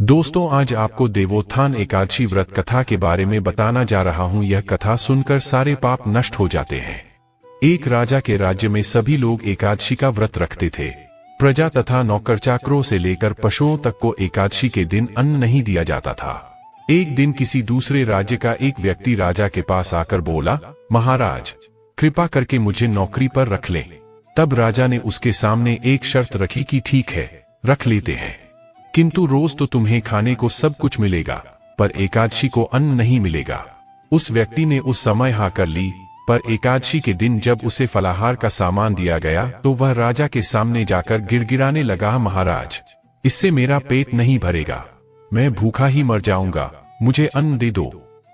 दोस्तों, आज आपको देवोत्थान एकादशी व्रत कथा के बारे में बताना जा रहा हूं। यह कथा सुनकर सारे पाप नष्ट हो जाते हैं। एक राजा के राज्य में सभी लोग एकादशी का व्रत रखते थे। प्रजा तथा नौकर चाकरों से लेकर पशुओं तक को एकादशी के दिन अन्न नहीं दिया जाता था। एक दिन किसी दूसरे राज्य का एक व्यक्ति राजा के पास आकर बोला, महाराज, कृपा करके मुझे नौकरी पर रख लें। तब राजा ने उसके सामने एक शर्त रखी कि ठीक है, रख लेते हैं, किंतु रोज तो तुम्हें खाने को सब कुछ मिलेगा, पर एकादशी को अन्न नहीं मिलेगा। उस व्यक्ति ने उस समय हाँ कर ली, पर एकादशी के दिन जब उसे फलाहार का सामान दिया गया तो वह राजा के सामने जाकर गिड़गिड़ाने लगा, महाराज, इससे मेरा पेट नहीं भरेगा, मैं भूखा ही मर जाऊंगा, मुझे अन्न दे दो।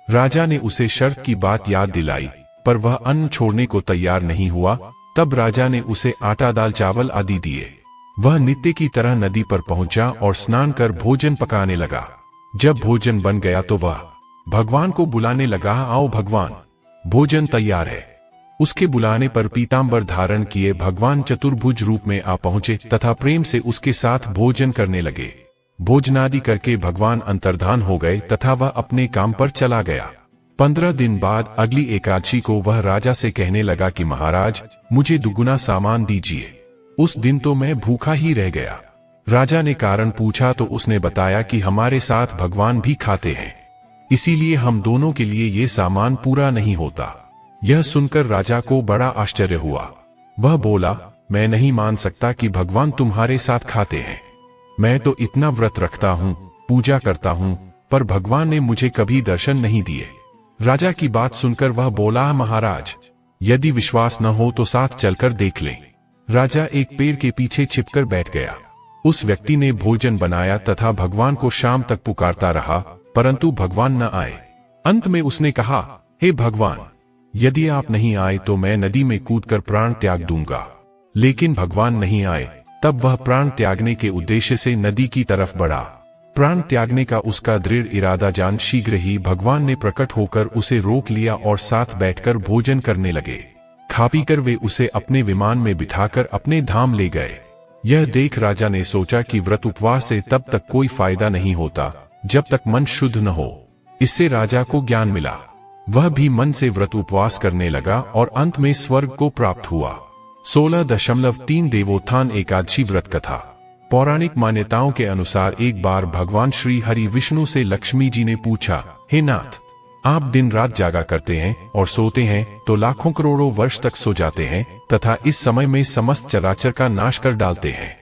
राजा ने उसे शर्त की बात याद दिलाई, पर वह अन्न छोड़ने को तैयार नहीं हुआ। तब राजा ने उसे आटा, दाल, चावल आदि दिए। वह नित्य की तरह नदी पर पहुंचा और स्नान कर भोजन पकाने लगा। जब भोजन बन गया तो वह भगवान को बुलाने लगा, आओ भगवान, भोजन तैयार है। उसके बुलाने पर पीतांबर धारण किए भगवान चतुर्भुज रूप में आ पहुंचे तथा प्रेम से उसके साथ भोजन करने लगे। भोजनादि करके भगवान अंतर्धान हो गए तथा वह अपने काम पर चला गया। 15 दिन बाद अगली एकादशी को वह राजा से कहने लगा कि महाराज, मुझे दुगुना सामान दीजिए। उस दिन तो मैं भूखा ही रह गया। राजा ने कारण पूछा तो उसने बताया कि हमारे साथ भगवान भी खाते हैं, इसीलिए हम दोनों के लिए ये सामान पूरा नहीं होता। यह सुनकर राजा को बड़ा आश्चर्य हुआ। वह बोला, मैं नहीं मान सकता कि भगवान तुम्हारे साथ खाते हैं। मैं तो इतना व्रत रखता हूँ, पूजा करता हूँ, पर भगवान ने मुझे कभी दर्शन नहीं दिए। राजा की बात सुनकर वह बोला, महाराज, यदि विश्वास न हो तो साथ चलकर देख लें। राजा एक पेड़ के पीछे छिपकर बैठ गया। उस व्यक्ति ने भोजन बनाया तथा भगवान को शाम तक पुकारता रहा, परंतु भगवान न आए। अंत में उसने कहा, हे भगवान, यदि आप नहीं आए तो मैं नदी में कूदकर प्राण त्याग दूंगा। लेकिन भगवान नहीं आए। तब वह प्राण त्यागने के उद्देश्य से नदी की तरफ बढ़ा। प्राण त्यागने का उसका दृढ़ इरादा जान शीघ्र ही भगवान ने प्रकट होकर उसे रोक लिया और साथ बैठकर भोजन करने लगे। खा पीकर वे उसे अपने विमान में बिठाकर अपने धाम ले गए। यह देख राजा ने सोचा कि व्रत उपवास से तब तक कोई फायदा नहीं होता जब तक मन शुद्ध न हो। इससे राजा को ज्ञान मिला। वह भी मन से व्रत उपवास करने लगा और अंत में स्वर्ग को प्राप्त हुआ। 16.3 देवोत्थान एकादशी व्रत कथा। पौराणिक मान्यताओं के अनुसार एक बार भगवान श्री हरि विष्णु से लक्ष्मी जी ने पूछा, हे नाथ, आप दिन रात जागा करते हैं और सोते हैं तो लाखों करोड़ों वर्ष तक सो जाते हैं तथा इस समय में समस्त चराचर का नाश कर डालते हैं।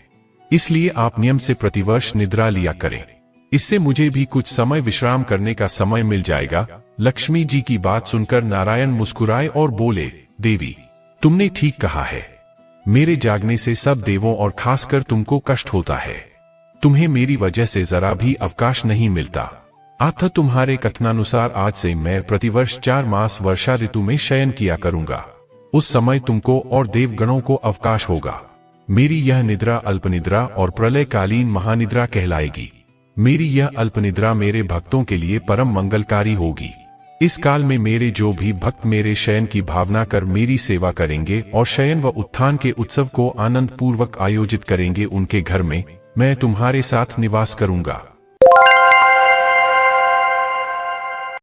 इसलिए आप नियम से प्रतिवर्ष निद्रा लिया करें, इससे मुझे भी कुछ समय विश्राम करने का समय मिल जाएगा। लक्ष्मी जी की बात सुनकर नारायण मुस्कुराए और बोले, देवी, तुमने ठीक कहा है। मेरे जागने से सब देवों और खासकर तुमको कष्ट होता है। तुम्हें मेरी वजह से जरा भी अवकाश नहीं मिलता। अतः तुम्हारे कथनानुसार आज से मैं प्रतिवर्ष 4 मास वर्षा ऋतु में शयन किया करूंगा। उस समय तुमको और देवगणों को अवकाश होगा। मेरी यह निद्रा अल्पनिद्रा और प्रलयकालीन महानिद्रा कहलाएगी। मेरी यह अल्पनिद्रा मेरे भक्तों के लिए परम मंगलकारी होगी। इस काल में मेरे जो भी भक्त मेरे शयन की भावना कर मेरी सेवा करेंगे और शयन व उत्थान के उत्सव को आनंद पूर्वक आयोजित करेंगे, उनके घर में मैं तुम्हारे साथ निवास करूंगा।